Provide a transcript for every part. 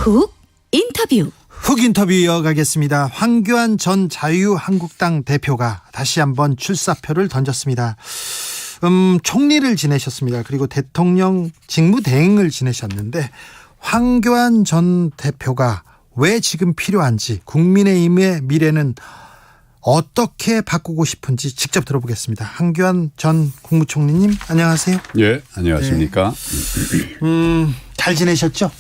훅 인터뷰. 훅 인터뷰 이어가겠습니다. 황교안 전 자유한국당 대표가 다시 한번 출사표를 던졌습니다. 총리를 지내셨습니다. 그리고 대통령 직무대행을 지내셨는데 황교안 전 대표가 왜 지금 필요한지, 국민의힘의 미래는 어떻게 바꾸고 싶은지 직접 들어보겠습니다. 황교안 전 국무총리님 안녕하세요. 예, 안녕하십니까. 네. 잘 지내셨죠?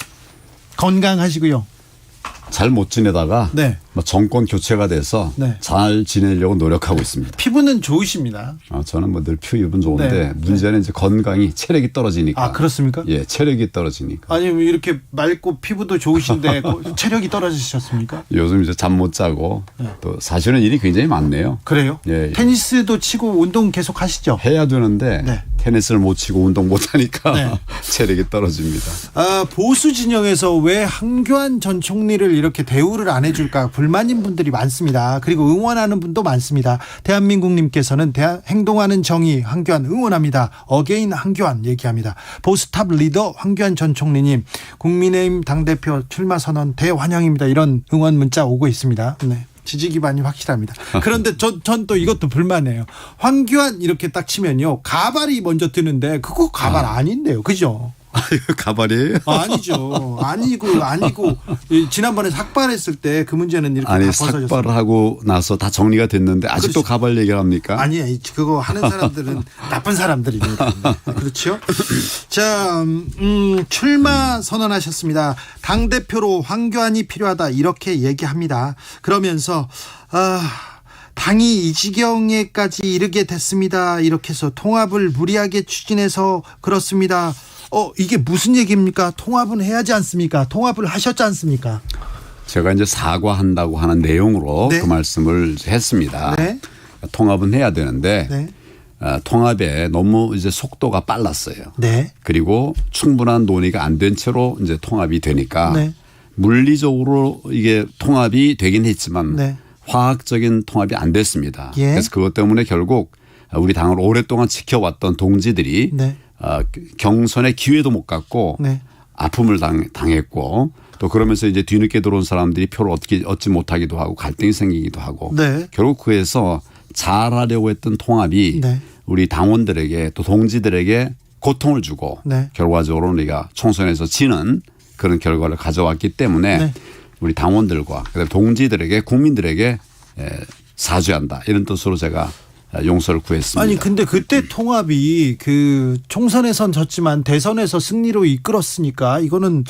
건강하시고요. 잘 못 지내다가 네. 정권 교체가 돼서 네. 잘 지내려고 노력하고 있습니다. 피부는 좋으십니다. 저는 늘 피부는 좋은데 네. 문제는 이제 건강이 체력이 떨어지니까. 아, 그렇습니까? 예, 체력이 떨어지니까. 아니 이렇게 맑고 피부도 좋으신데 체력이 떨어지셨습니까? 요즘 이제 잠 못 자고 네. 또 사실은 일이 굉장히 많네요. 그래요? 예. 테니스도 치고 운동 계속 하시죠? 해야 되는데 네. 테니스를 못 치고 운동 못 하니까 네. 체력이 떨어집니다. 보수 진영에서 왜 황교안 전 총리를 이렇게 대우를 안 해줄까 불만인 분들이 많습니다. 그리고 응원하는 분도 많습니다. 대한민국님께서는 행동하는 정의 황교안 응원합니다. 어게인 황교안 얘기합니다. 보수 탑 리더 황교안 전 총리님, 국민의힘 당대표 출마 선언 대환영입니다. 이런 응원 문자 오고 있습니다. 네. 지지 기반이 확실합니다. 그런데 전 또 이것도 불만해요. 황교안 이렇게 딱 치면요, 가발이 먼저 뜨는데 그거 가발 아닌데요, 그죠? 가발이에요? 아니죠. 아니고 지난번에 삭발했을 때 그 문제는 이렇게 다 벗어졌어요. 삭발하고 나서 다 정리가 됐는데 아직도 그렇죠. 가발 얘기를 합니까? 아니에요. 그거 하는 사람들은 나쁜 사람들입니다. 그렇죠? 자, 출마 선언하셨습니다. 당대표로 황교안이 필요하다 이렇게 얘기합니다. 그러면서 당이 이 지경에까지 이르게 됐습니다. 이렇게 해서 통합을 무리하게 추진해서 그렇습니다. 이게 무슨 얘기입니까? 통합은 해야지 않습니까? 통합을 하셨지 않습니까? 제가 이제 사과한다고 하는 내용으로 네. 그 말씀을 했습니다. 네. 통합은 해야 되는데 네. 통합에 너무 이제 속도가 빨랐어요. 네. 그리고 충분한 논의가 안 된 채로 이제 통합이 되니까 네. 물리적으로 이게 통합이 되긴 했지만 네. 화학적인 통합이 안 됐습니다. 예. 그래서 그것 때문에 결국 우리 당을 오랫동안 지켜왔던 동지들이 네. 경선의 기회도 못 갖고 네. 아픔을 당했고 또 그러면서 이제 뒤늦게 들어온 사람들이 표를 얻지 못하기도 하고 갈등이 생기기도 하고 네. 결국 그에서 잘하려고 했던 통합이 네. 우리 당원들에게 또 동지들에게 고통을 주고 네. 결과적으로 우리가 총선에서 지는 그런 결과를 가져왔기 때문에 네. 우리 당원들과 그다음에 동지들에게 국민들에게 사죄한다 이런 뜻으로 제가 용서를 구했습니다. 아니 근데 그때 통합이 그 총선에선 졌지만 대선에서 승리로 이끌었으니까 이거는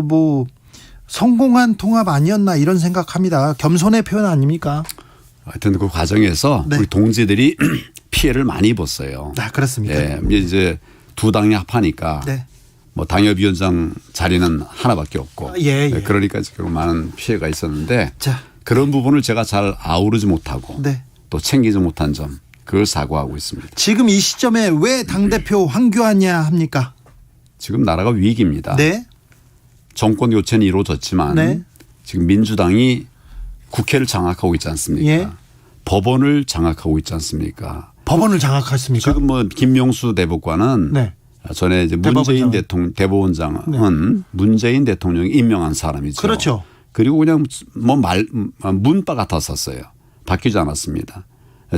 뭐 성공한 통합 아니었나 이런 생각합니다. 겸손의 표현 아닙니까? 하여튼 그 과정에서 네. 우리 동지들이 피해를 많이 입었어요. 아, 그렇습니까? 예, 이제 두 당이 합하니까 네. 뭐 당협위원장 자리는 하나밖에 없고 예. 그러니까 지금 많은 피해가 있었는데 자. 그런 부분을 제가 잘 아우르지 못하고 네. 또 챙기지 못한 점 그걸 사과하고 있습니다. 지금 이 시점에 왜 당대표 황교안이야 합니까? 지금 나라가 위기입니다. 네. 정권 교체는 이루어졌지만 네. 지금 민주당이 국회를 장악하고 있지 않습니까? 예. 법원을 장악하고 있지 않습니까? 법원을 장악했습니까? 지금 뭐 김명수 대법관은 네. 전에 이제 문재인 대법원장은 문재인 대통령이 임명한 사람이죠. 그렇죠. 그리고 그냥 문바 같았었어요. 바뀌지 않았습니다.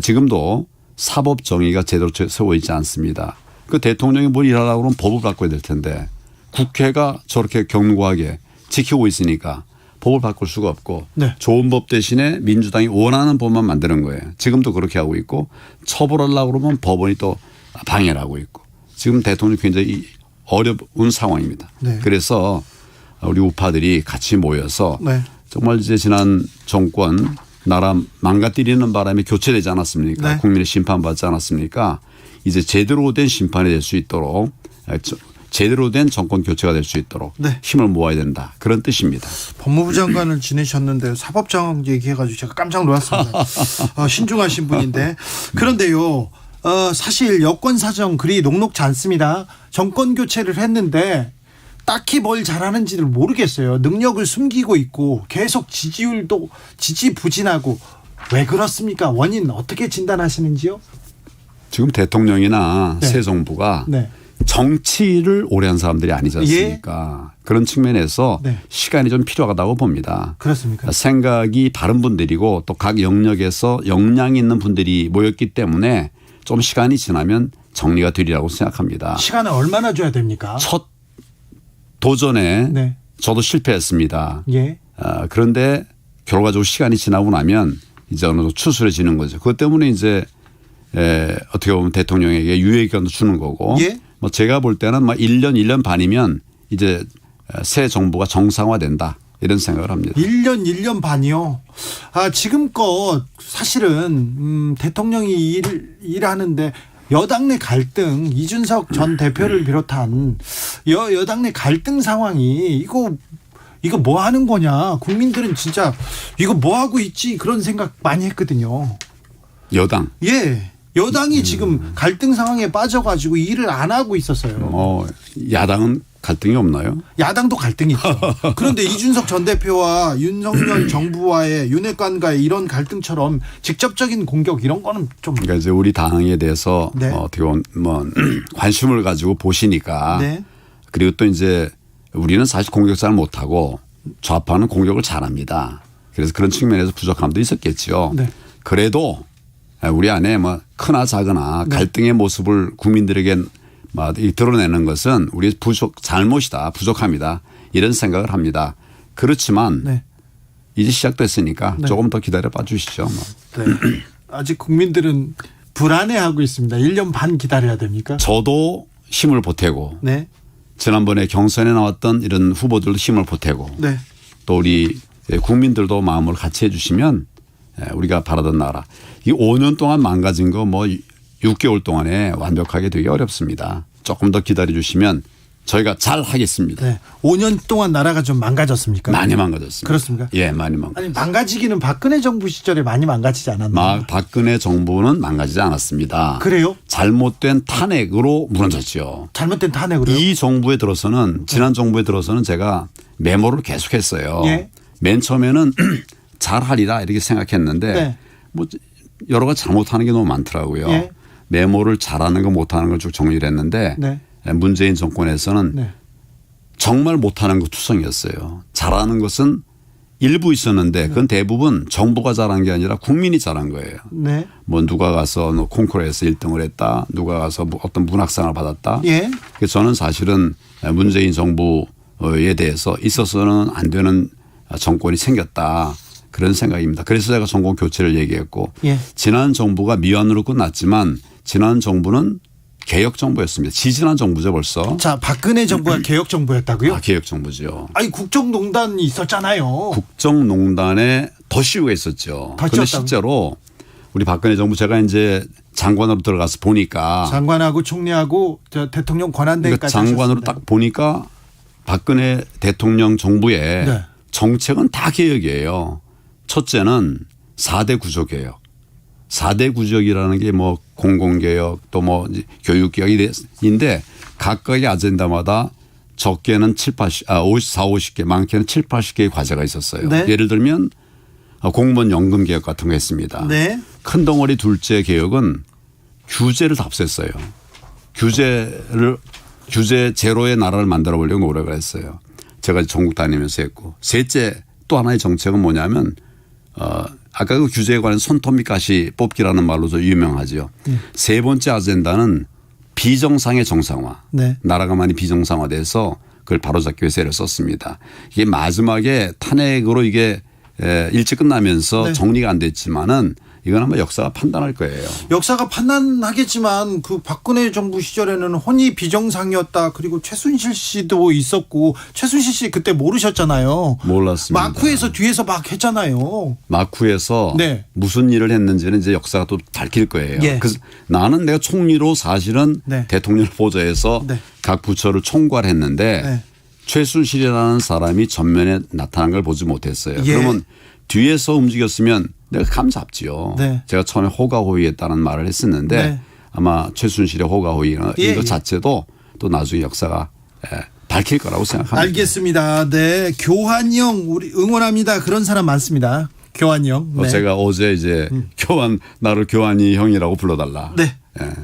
지금도 사법 정의가 제대로 세워 있지 않습니다. 그 대통령이 뭘 일하라고 그러면 법을 바꿔야 될 텐데 국회가 저렇게 견고하게 지키고 있으니까 법을 바꿀 수가 없고 네. 좋은 좋은 법 대신에 민주당이 원하는 법만 만드는 거예요. 지금도 그렇게 하고 있고 처벌하려고 그러면 법원이 또 방해를 하고 있고 지금 대통령이 굉장히 어려운 상황입니다. 네. 그래서 우리 우파들이 같이 모여서 네. 정말 이제 지난 정권 나라 망가뜨리는 바람에 교체되지 않았습니까? 네. 국민의 심판받지 않았습니까? 이제 제대로 된 심판이 될 수 있도록 제대로 된 정권 교체가 될 수 있도록 네. 힘을 모아야 된다. 그런 뜻입니다. 법무부 장관을 지내셨는데 사법장악 얘기해가지고 제가 깜짝 놀랐습니다. 신중하신 분인데 그런데요. 사실 여권 사정 그리 녹록지 않습니다. 정권 교체를 했는데 딱히 뭘 잘하는지를 모르겠어요. 능력을 숨기고 있고 계속 지지율도 지지부진하고 왜 그렇습니까? 원인 어떻게 진단하시는지요? 지금 대통령이나 네. 새 정부가 네. 정치를 오래 한 사람들이 아니지 않습니까? 그런 측면에서 네. 시간이 좀 필요하다고 봅니다. 그렇습니까? 생각이 바른 분들이고 또 각 영역에서 역량이 있는 분들이 모였기 때문에 좀 시간이 지나면 정리가 되리라고 생각합니다. 시간을 얼마나 줘야 됩니까? 첫 도전에 네. 저도 실패했습니다. 예. 그런데 결과적으로 시간이 지나고 나면 이제 어느 정도 추스려지는 거죠. 그것 때문에 이제 어떻게 보면 대통령에게 유예기간도 주는 거고 예. 뭐 제가 볼 때는 뭐 1년 반이면 이제 새 정부가 정상화된다 이런 생각을 합니다. 1년 반이요. 지금껏 사실은 대통령이 일하는데 여당 내 갈등, 이준석 전 대표를 비롯한 여당 내 갈등 상황이 이거 뭐 하는 거냐. 국민들은 진짜 이거 뭐 하고 있지 그런 생각 많이 했거든요. 여당. 예. 여당이 지금 갈등 상황에 빠져가지고 일을 안 하고 있었어요. 야당은 갈등이 없나요? 야당도 갈등이 있죠. 그런데 이준석 전 대표와 윤석열 정부와의 윤핵관과의 이런 갈등처럼 직접적인 공격 이런 거는 좀. 그러니까 이제 우리 당에 대해서 네. 어떻게 보면 뭐 관심을 가지고 보시니까 네. 그리고 또 이제 우리는 사실 공격 잘 못하고 좌파는 공격을 잘합니다. 그래서 그런 측면에서 부족함도 있었겠죠. 네. 그래도 우리 안에 뭐 크나 작으나 네. 갈등의 모습을 국민들에게 드러내는 것은 우리의 잘못이다, 부족합니다. 이런 생각을 합니다. 그렇지만 네. 이제 시작됐으니까 네. 조금 더 기다려봐 주시죠. 네. 아직 국민들은 불안해하고 있습니다. 1년 반 기다려야 됩니까? 저도 힘을 보태고 네. 지난번에 경선에 나왔던 이런 후보들도 힘을 보태고 네. 또 우리 국민들도 마음을 같이 해 주시면 우리가 바라던 나라. 이 5년 동안 망가진 거 뭐 6개월 동안에 완벽하게 되기 어렵습니다. 조금 더 기다려 주시면 저희가 잘 하겠습니다. 네. 5년 동안 나라가 좀 망가졌습니까? 많이 망가졌습니다. 그렇습니까? 예, 많이 망가졌습니다. 아니 망가지기는 박근혜 정부 시절에 많이 망가지지 않았나요? 박근혜 정부는 망가지지 않았습니다. 그래요? 잘못된 탄핵으로 무너졌죠. 잘못된 탄핵으로요? 이 정부에 들어서는 지난 정부에 들어서는 제가 메모를 계속했어요. 예. 맨 처음에는 잘하리라 이렇게 생각했는데 네. 뭐 여러 가지 잘못하는 게 너무 많더라고요. 예. 메모를 잘하는 거 못하는 걸 쭉 정리를 했는데 네. 문재인 정권에서는 네. 정말 못하는 거 투성이었어요. 잘하는 것은 일부 있었는데 그건 대부분 정부가 잘한 게 아니라 국민이 잘한 거예요. 네. 뭐 누가 가서 콩쿠르에서 1등을 했다. 누가 가서 어떤 문학상을 받았다. 예. 그래서 저는 사실은 문재인 정부에 대해서 있어서는 안 되는 정권이 생겼다. 그런 생각입니다. 그래서 제가 정권 교체를 얘기했고 예. 지난 정부가 미완으로 끝났지만 지난 정부는 개혁 정부였습니다. 지지난 정부죠 벌써. 자, 박근혜 정부가 개혁 정부였다고요? 개혁 정부죠. 아니 국정농단이 있었잖아요. 국정농단에 더 씌우가 있었죠. 그런데 실제로 우리 박근혜 정부 제가 이제 장관으로 들어가서 보니까 장관하고 총리하고 대통령 권한대행까지 그러니까 장관으로 하셨습니다. 딱 보니까 박근혜 대통령 정부의 네. 정책은 다 개혁이에요. 첫째는 4대 구조개혁. 4대 구조개혁이라는 게 뭐 공공개혁 또 뭐 교육개혁인데 각각의 아젠다마다 적게는 50개 많게는 7, 80개의 과제가 있었어요. 네. 예를 들면 공무원 연금 개혁 같은 거 했습니다. 네. 큰 덩어리 둘째 개혁은 규제를 답습했어요. 규제 제로의 나라를 만들어 보려고 노력을 했어요. 제가 전국 다니면서 했고. 셋째 또 하나의 정책은 뭐냐면 아까 그 규제에 관한 손톱 가시 뽑기라는 말로도 유명하죠. 세 번째 아젠다는 비정상의 정상화. 네. 나라가 많이 비정상화돼서 그걸 바로잡기 위해서 애를 썼습니다. 이게 마지막에 탄핵으로 이게 일찍 끝나면서 네. 정리가 안 됐지만은 이건 아마 역사가 판단할 거예요. 역사가 판단하겠지만 그 박근혜 정부 시절에는 혼이 비정상이었다. 그리고 최순실 씨도 있었고 최순실 씨 그때 모르셨잖아요. 몰랐습니다. 마쿠에서 뒤에서 막 했잖아요. 마쿠에서 네. 무슨 일을 했는지는 이제 역사가 또 밝힐 거예요. 예. 그래서 나는 내가 총리로 사실은 네. 대통령을 보좌해서 네. 각 부처를 총괄 했는데 네. 최순실이라는 사람이 전면에 나타난 걸 보지 못했어요. 예. 그러면 뒤에서 움직였으면 내가 감 잡지요. 네. 제가 처음에 호가호위했다는 말을 했었는데 네. 아마 최순실의 호가호위 예, 이것 예. 자체도 또 나중에 역사가 밝힐 거라고 생각합니다. 알겠습니다. 네. 교환형 우리 응원합니다. 그런 사람 많습니다. 교환형. 네. 제가 어제 이제 나를 교환이 형이라고 불러달라. 네.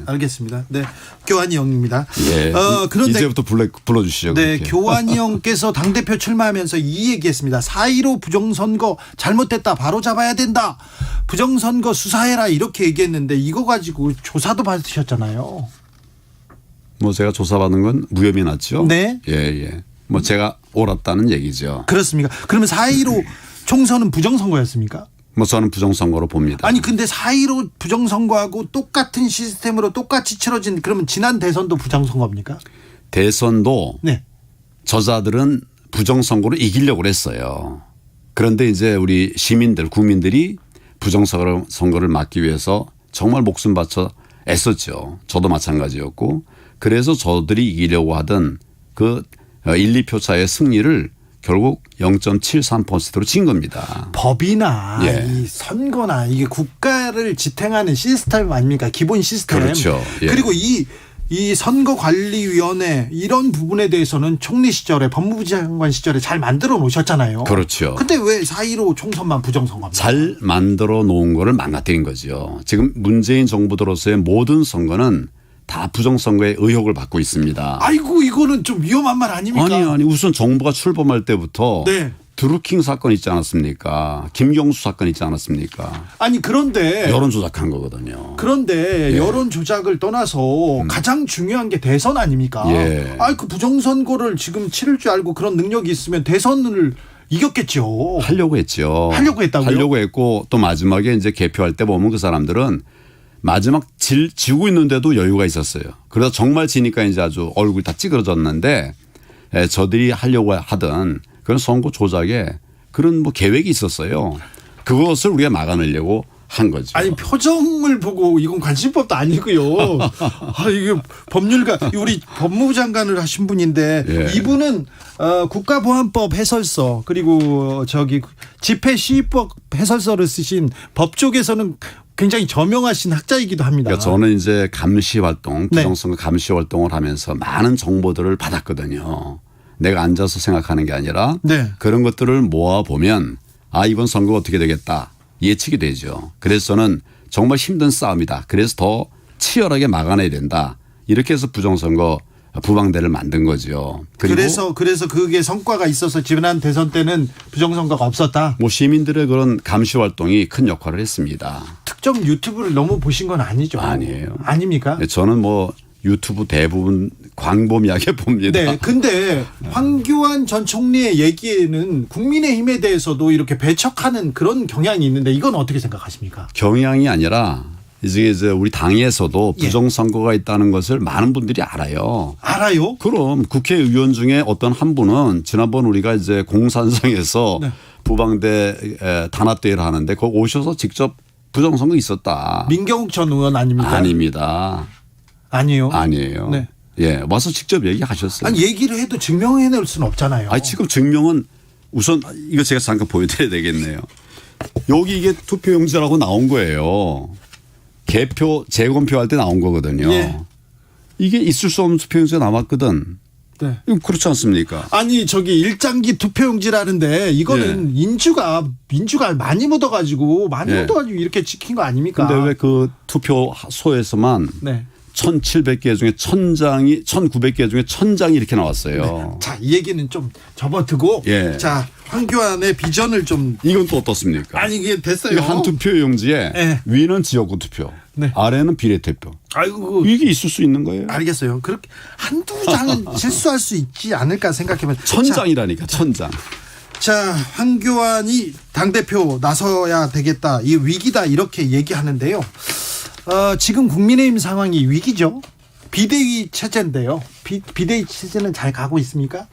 알겠습니다. 네, 교환이 형입니다. 예. 그런데 이제부터 불러주시죠. 네, 그렇게. 교환이 형께서 당대표 출마하면서 이 얘기했습니다. 4.15 부정선거 잘못됐다. 바로 잡아야 된다. 부정선거 수사해라. 이렇게 얘기했는데 이거 가지고 조사도 받으셨잖아요. 뭐 제가 조사받은 건 무혐의 났죠. 네. 예. 뭐 제가 옳았다는 얘기죠. 그렇습니까? 그러면 4.15 총선은 부정선거였습니까? 뭐 저는 부정선거로 봅니다. 아니 근데 4.15 부정선거하고 똑같은 시스템으로 똑같이 치러진 그러면 지난 대선도 부정선거입니까? 대선도 네. 저자들은 부정선거로 이기려고 했어요. 그런데 이제 우리 시민들, 국민들이 부정선거를 막기 위해서 정말 목숨 바쳐 애썼죠. 저도 마찬가지였고 그래서 저들이 이기려고 하던 그 1, 2표 차의 승리를 결국 0.73%로 진 겁니다. 법이나 예. 이 선거나 이게 국가를 지탱하는 시스템 아닙니까? 기본 시스템. 그렇죠. 예. 그리고 이 선거관리위원회 이런 부분에 대해서는 총리 시절에 법무부 장관 시절에 잘 만들어 놓으셨잖아요. 그렇죠. 근데 왜 4.15 총선만 부정선거입니까? 잘 만들어 놓은 거를 망가뜨린 거죠. 지금 문재인 정부 들어서의 모든 선거는 다 부정선거의 의혹을 받고 있습니다. 아이고 이거는 좀 위험한 말 아닙니까? 아니 우선 정부가 출범할 때부터 네. 드루킹 사건 있지 않았습니까? 김경수 사건 있지 않았습니까? 아니 그런데 여론 조작한 거거든요. 그런데 예. 여론 조작을 떠나서 가장 중요한 게 대선 아닙니까? 예. 그 부정선거를 지금 치를 줄 알고 그런 능력이 있으면 대선을 이겼겠죠. 하려고 했죠. 하려고 했다고요? 하려고 했고 또 마지막에 이제 개표할 때 보면 그 사람들은 마지막 지고 있는데도 여유가 있었어요. 그래서 정말 지니까 이제 아주 얼굴이 다 찌그러졌는데 저들이 하려고 하던 그런 선거 조작에 그런 뭐 계획이 있었어요. 그것을 우리가 막아내려고 한 거죠. 아니 표정을 보고 이건 관심법도 아니고요. 이게 법률가 우리 법무부 장관을 하신 분인데 예. 이분은 국가보안법 해설서 그리고 집회시위법 해설서를 쓰신 법조계에서는 굉장히 저명하신 학자이기도 합니다. 그러니까 저는 이제 감시 활동, 네. 부정선거 감시 활동을 하면서 많은 정보들을 받았거든요. 내가 앉아서 생각하는 게 아니라 네. 그런 것들을 모아 보면 이번 선거 어떻게 되겠다 예측이 되죠. 그래서 저는 정말 힘든 싸움이다. 그래서 더 치열하게 막아내야 된다. 이렇게 해서 부정선거 부방대를 만든 거죠. 그리고 그래서 그게 성과가 있어서 지난 대선 때는 부정선거가 없었다. 뭐 시민들의 그런 감시 활동이 큰 역할을 했습니다. 특정 유튜브를 너무 보신 건 아니죠? 아니에요. 아닙니까? 저는 뭐 유튜브 대부분 광범위하게 봅니다. 네. 근데 황교안 전 총리의 얘기에는 국민의힘에 대해서도 이렇게 배척하는 그런 경향이 있는데 이건 어떻게 생각하십니까? 경향이 아니라 이제 우리 당에서도 예. 부정선거가 있다는 것을 많은 분들이 알아요. 알아요? 그럼 국회의원 중에 어떤 한 분은 지난번 우리가 이제 공산성에서 네. 부방대 단합대회를 하는데 거기 오셔서 직접 부정선거 있었다. 민경욱 전 의원 아닙니까? 아닙니다. 아니요. 아니에요. 네. 예, 와서 직접 얘기하셨어요. 아니 얘기를 해도 증명해낼 수는 없잖아요. 지금 증명은 우선 이거 제가 잠깐 보여드려야 되겠네요. 여기 이게 투표용지라고 나온 거예요. 개표 재검표 할 때 나온 거거든요. 예. 이게 있을 수 없는 투표용지가 남았거든. 네. 이거 그렇지 않습니까? 아니 일장기 투표용지라는데 이거는 인주가 많이 묻어가지고 이렇게 찍힌 거 아닙니까? 근데 왜 그 투표소에서만 네. 1,700개 중에 1,000장이 1,900개 중에 1,000장이 이렇게 나왔어요. 자, 이 얘기는 좀 접어두고 예. 자, 황교안의 비전을 좀 이건 또 어떻습니까? 아니 이게 됐어요. 이거 한 투표용지에 예. 위는 지역구 투표, 네. 아래는 비례대표. 아이고 이게 있을 수 있는 거예요. 알겠어요. 그렇게 한두 장은 실수할 수 있지 않을까 생각해보면 1,000장이라니까 1,000장. 자, 황교안이 당대표 나서야 되겠다. 이 위기다 이렇게 얘기하는데요. 지금 국민의힘 상황이 위기죠. 비대위 체제인데요. 비대위 체제는 잘 가고 있습니까?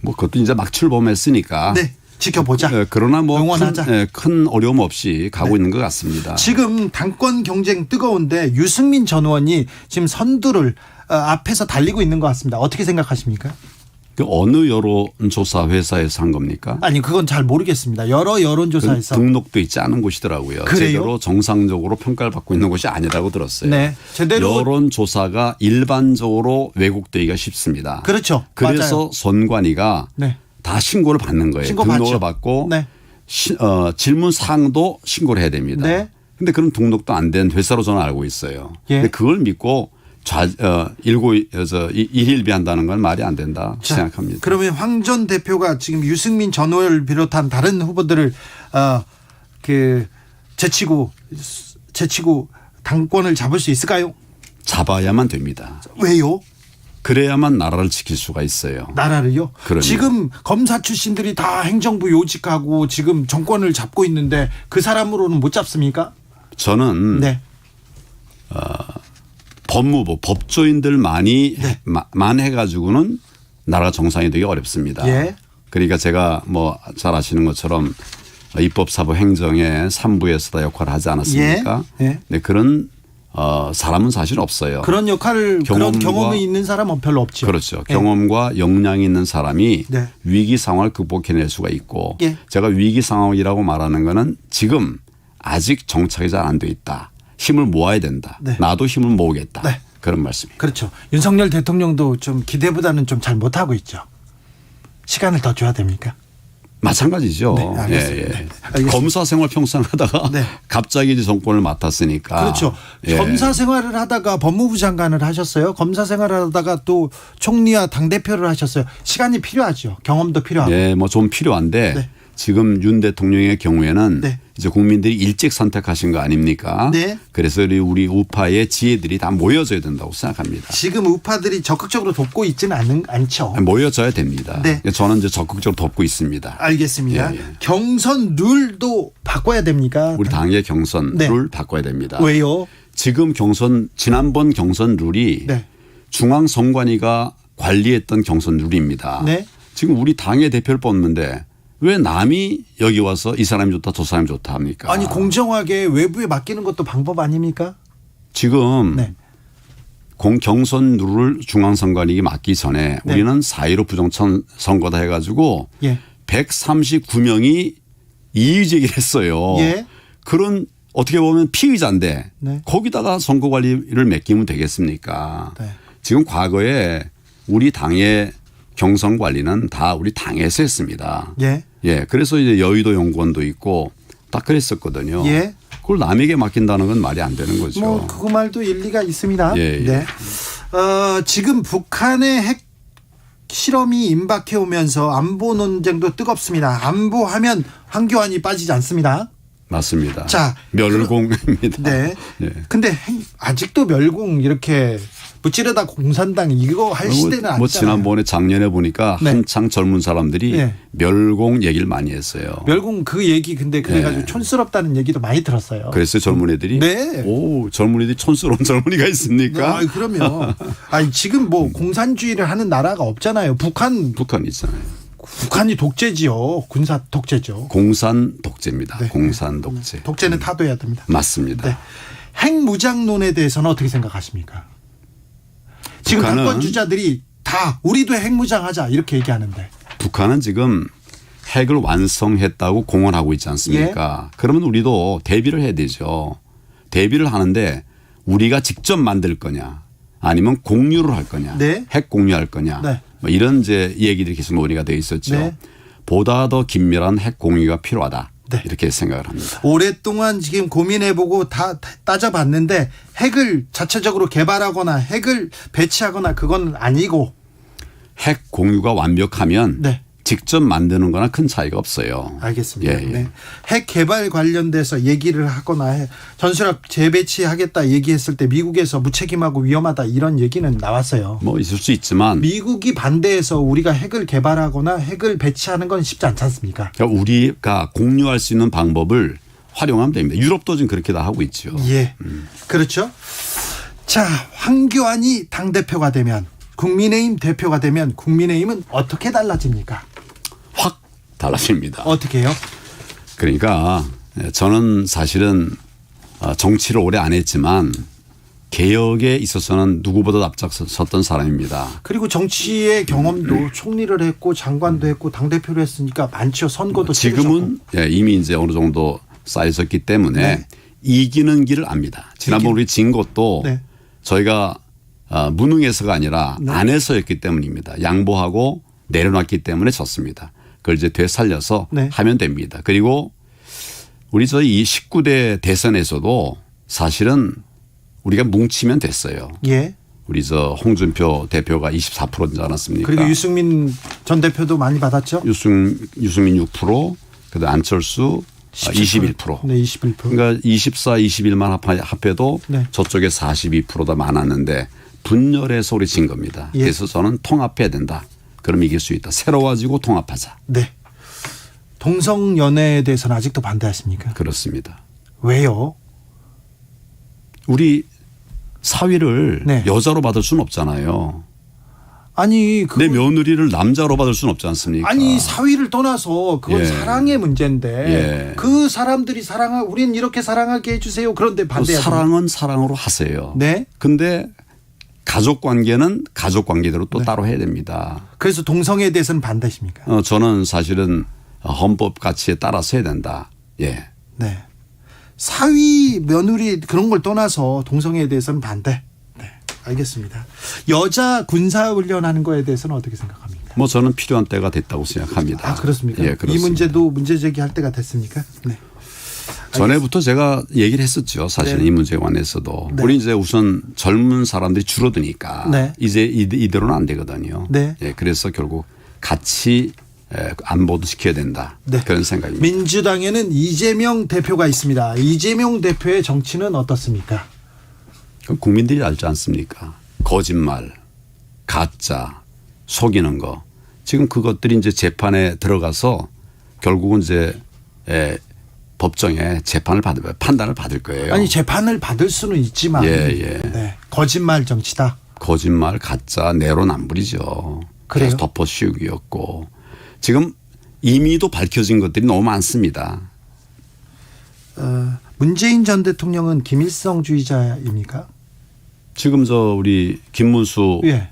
뭐 그것도 이제 막 출범했으니까. 네, 지켜보자. 그러나 뭐 응원하자. 큰 어려움 없이 가고 있는 것 같습니다. 지금 당권 경쟁 뜨거운데 유승민 전 의원이 지금 선두를 앞에서 달리고 있는 것 같습니다. 어떻게 생각하십니까? 그 어느 여론조사 회사에서 한 겁니까? 아니 그건 잘 모르겠습니다. 여러 여론조사에서 등록도 있지 않은 곳이더라고요. 그래요? 제대로 정상적으로 평가를 받고 있는 곳이 아니라고 들었어요. 네, 제대로 여론조사가 일반적으로 왜곡되기가 쉽습니다. 그렇죠. 그래서 맞아요. 선관위가 네. 다 신고를 받는 거예요. 신고 등록을 받죠. 받고 네. 질문 사항도 신고를 해야 됩니다. 네. 근데 그런 등록도 안 된 회사로 저는 알고 있어요. 예. 근데 그걸 믿고 일일비한다는 건 말이 안 된다 자, 생각합니다. 그러면 황 전 대표가 지금 유승민 전 의원을 비롯한 다른 후보들을 제치고 당권을 잡을 수 있을까요? 잡아야만 됩니다. 왜요? 그래야만 나라를 지킬 수가 있어요. 나라를요? 그럼요. 지금 검사 출신들이 다 행정부 요직하고 지금 정권을 잡고 있는데 그 사람으로는 못 잡습니까? 저는 네. 법무부 법조인들만이 네. 만 해가지고는 나라가 정상이 되기 어렵습니다. 예. 그러니까 제가 뭐 잘 아시는 것처럼 입법사법 행정의 3부에서 다 역할을 하지 않았습니까? 예. 예. 네, 그런 사람은 사실 없어요. 그런 역할을 그런 경험과- 경험이 있는 사람은 별로 없죠. 그렇죠. 예. 경험과 역량이 있는 사람이 네. 위기 상황을 극복해낼 수가 있고 예. 제가 위기 상황이라고 말하는 거는 지금 아직 정착이 잘 안 돼 있다. 힘을 모아야 된다. 네. 나도 힘을 모으겠다. 네. 그런 말씀입니다. 그렇죠. 윤석열 대통령도 좀 기대보다는 좀 잘 못하고 있죠. 시간을 더 줘야 됩니까? 마찬가지죠. 네, 알겠습니다. 네, 알겠습니다. 검사 생활 평생 하다가 네. 갑자기 이제 정권을 맡았으니까. 그렇죠. 예. 검사 생활을 하다가 법무부 장관을 하셨어요. 검사 생활을 하다가 또 총리와 당대표를 하셨어요. 시간이 필요하죠. 경험도 필요하고. 예, 뭐 좀 필요한데 네. 지금 윤 대통령의 경우에는 네. 이제 국민들이 일찍 선택하신 거 아닙니까? 네. 그래서 우리 우파의 지혜들이 다 모여져야 된다고 생각합니다. 지금 우파들이 적극적으로 돕고 있지는 않죠. 모여져야 됩니다. 네. 저는 이제 적극적으로 돕고 있습니다. 알겠습니다. 예, 예. 경선 룰도 바꿔야 됩니까? 우리 당의 경선 네. 룰 바꿔야 됩니다. 왜요? 지금 지난번 경선 룰이 네. 중앙선관위가 관리했던 경선 룰입니다. 네. 지금 우리 당의 대표를 뽑는데 왜 남이 여기 와서 이 사람이 좋다 저 사람이 좋다 합니까? 아니 공정하게 외부에 맡기는 것도 방법 아닙니까? 지금 네. 경선 룰을 중앙선관위에 맡기 전에 네. 우리는 4.15 부정선 선거다 해가지고 예. 139명이 이의제기를 했어요. 예. 그런 어떻게 보면 피의자인데 네. 거기다가 선거관리를 맡기면 되겠습니까? 네. 지금 과거에 우리 당의 경선 관리는 다 우리 당에서 했습니다. 예. 예. 그래서 이제 여의도 연구원도 있고 다 그랬었거든요. 예. 그걸 남에게 맡긴다는 건 말이 안 되는 거죠. 뭐 그 말도 일리가 있습니다. 예, 예. 네. 지금 북한의 핵 실험이 임박해 오면서 안보 논쟁도 뜨겁습니다. 안보하면 황교안이 빠지지 않습니다. 맞습니다. 자, 멸공입니다. 네. 예. 근데 아직도 멸공 이렇게 무찌르다 공산당 이거 할 시대는 아니잖아요. 뭐 지난번에 작년에 보니까 네. 한창 젊은 사람들이 네. 멸공 얘기를 많이 했어요. 멸공 그 얘기 근데 그래가지고 네. 촌스럽다는 얘기도 많이 들었어요. 그래서 젊은 애들이 네. 오 젊은이들이 촌스러운 젊은이가 있습니까? 아, 그럼요. 아니 지금 뭐 공산주의를 하는 나라가 없잖아요. 북한 있잖아요. 북한이 독재지요. 군사 독재죠. 공산 독재입니다. 네. 공산 독재. 독재는 타도해야 됩니다. 맞습니다. 네. 핵무장론에 대해서는 어떻게 생각하십니까? 지금 북한은- 당권 주자들이 다 우리도 핵무장하자 이렇게 얘기하는데. 북한은 지금 핵을 완성했다고 공언하고 있지 않습니까? 예. 그러면 우리도 대비를 해야 되죠. 대비를 하는데 우리가 직접 만들 거냐 아니면 공유를 할 거냐 네. 핵 공유할 거냐 네. 뭐 이런 이제 얘기들이 계속 논의가 돼 있었죠. 네. 보다 더 긴밀한 핵 공유가 필요하다. 네. 이렇게 생각을 합니다. 오랫동안 지금 고민해보고 다 따져봤는데 핵을 자체적으로 개발하거나 핵을 배치하거나 그건 아니고. 핵 공유가 완벽하면 네. 직접 만드는 거나 큰 차이가 없어요. 알겠습니다. 예, 예. 네. 핵 개발 관련돼서 얘기를 하거나 전술핵 재배치하겠다 얘기했을 때 미국에서 무책임하고 위험하다 이런 얘기는 나왔어요. 뭐 있을 수 있지만 미국이 반대해서 우리가 핵을 개발하거나 핵을 배치하는 건 쉽지 않지 않습니까? 그러니까 우리가 공유할 수 있는 방법을 활용하면 됩니다. 유럽도 지금 그렇게 다 하고 있죠. 예. 그렇죠. 자, 황교안이 당대표가 되면 국민의힘 대표가 되면 국민의힘은 어떻게 달라집니까? 확 달라집니다. 어떻게 해요? 그러니까 저는 사실은 정치를 오래 안 했지만 개혁에 있어서는 누구보다 앞장섰던 사람입니다. 그리고 정치의 경험도 총리를 했고 장관도 했고 당대표를 했으니까 많죠. 선거도 지금은 이미 이제 어느 정도 쌓여졌기 때문에 네. 이기는 길을 압니다. 지난번 우리 진 것도 네. 저희가 무능해서가 아니라 네. 안해서였기 때문입니다. 양보하고 내려놨기 때문에 졌습니다. 그걸 이제 되살려서 네. 하면 됩니다. 그리고 우리 저희 19대 대선에서도 사실은 우리가 뭉치면 됐어요. 예. 우리 저 홍준표 대표가 24%지 않았습니까? 그리고 유승민 전 대표도 많이 받았죠. 유승민 6%, 그다음 안철수 21%. 네, 21%. 그러니까 24, 21만 합해도 네. 저쪽에 42%다 많았는데 분열해서 우리 진 겁니다. 예. 그래서 저는 통합해야 된다. 그럼 이길 수 있다. 새로워지고 통합하자. 네. 동성연애에 대해서는 아직도 반대하십니까? 그렇습니다. 왜요? 우리 사위를 네. 여자로 받을 수는 없잖아요. 아니 내 며느리를 남자로 받을 수는 없지 않습니까? 아니 사위를 떠나서 그건 예. 사랑의 문제인데 예. 그 사람들이 우리는 이렇게 사랑하게 해주세요. 그런데 반대하죠. 사랑은 사랑으로 하세요. 네. 근데 가족 관계는 가족 관계대로 또 네. 따로 해야 됩니다. 그래서 동성애에 대해서는 반대십니까? 저는 사실은 헌법 가치에 따라서 해야 된다. 예. 네. 사위 며느리 그런 걸 떠나서 동성애에 대해서는 반대. 네. 알겠습니다. 여자 군사훈련하는 거에 대해서는 어떻게 생각합니까? 뭐 저는 필요한 때가 됐다고 생각합니다. 아 그렇습니까? 예, 그렇습니다. 이 문제도 문제 제기할 때가 됐습니까? 네. 전에부터 제가 얘기를 했었죠. 사실은 네. 이 문제에 관해서도. 네. 우리 이제 우선 젊은 사람들이 줄어드니까 네. 이제 이대로는 안 되거든요. 네. 예, 그래서 결국 같이 안보도 지켜야 된다. 네. 그런 생각입니다. 민주당에는 이재명 대표가 있습니다. 이재명 대표의 정치는 어떻습니까? 그럼 국민들이 알지 않습니까? 거짓말, 가짜, 속이는 거. 지금 그것들이 이제 재판에 들어가서 결국은 이제 법정에 판단을 받을 거예요. 아니 재판을 받을 수는 있지만 예. 네. 거짓말 정치다. 거짓말, 가짜, 내로남불이죠. 그래요? 계속 덮어 씌우기였고 지금 임의도 밝혀진 것들이 너무 많습니다. 문재인 전 대통령은 김일성주의자입니까? 지금 우리 김문수 예.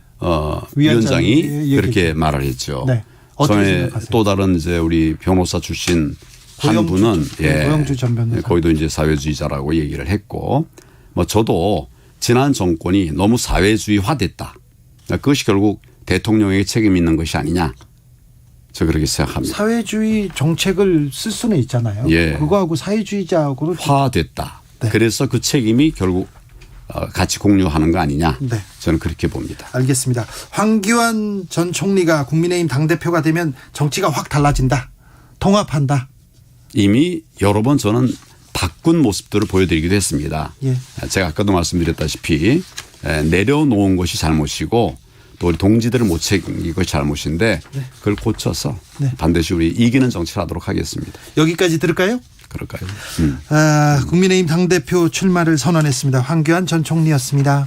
위원장이 얘기했죠. 그렇게 말을 했죠. 네. 어떻게 전에 생각하세요? 또 다른 이제 우리 변호사 출신 한 분은 고영주 전 변호사. 거기도 이제 사회주의자라고 얘기를 했고 뭐 저도 지난 정권이 너무 사회주의화됐다. 그것이 결국 대통령에게 책임 있는 것이 아니냐. 저 그렇게 생각합니다. 사회주의 정책을 쓸 수는 있잖아요. 예. 그거하고 사회주의자하고는 화됐다. 네. 그래서 그 책임이 결국 같이 공유하는 거 아니냐. 네. 저는 그렇게 봅니다. 알겠습니다. 황교안 전 총리가 국민의힘 당대표가 되면 정치가 확 달라진다. 통합한다. 이미 여러 번 저는 바꾼 모습들을 보여드리기도 했습니다. 예. 제가 아까도 말씀드렸다시피 내려놓은 것이 잘못이고 또 우리 동지들을 못 챙긴 것이 잘못인데 그걸 고쳐서 네. 반드시 우리 이기는 정치를 하도록 하겠습니다. 여기까지 들을까요? 그럴까요? 국민의힘 당대표 출마를 선언했습니다. 황교안 전 총리였습니다.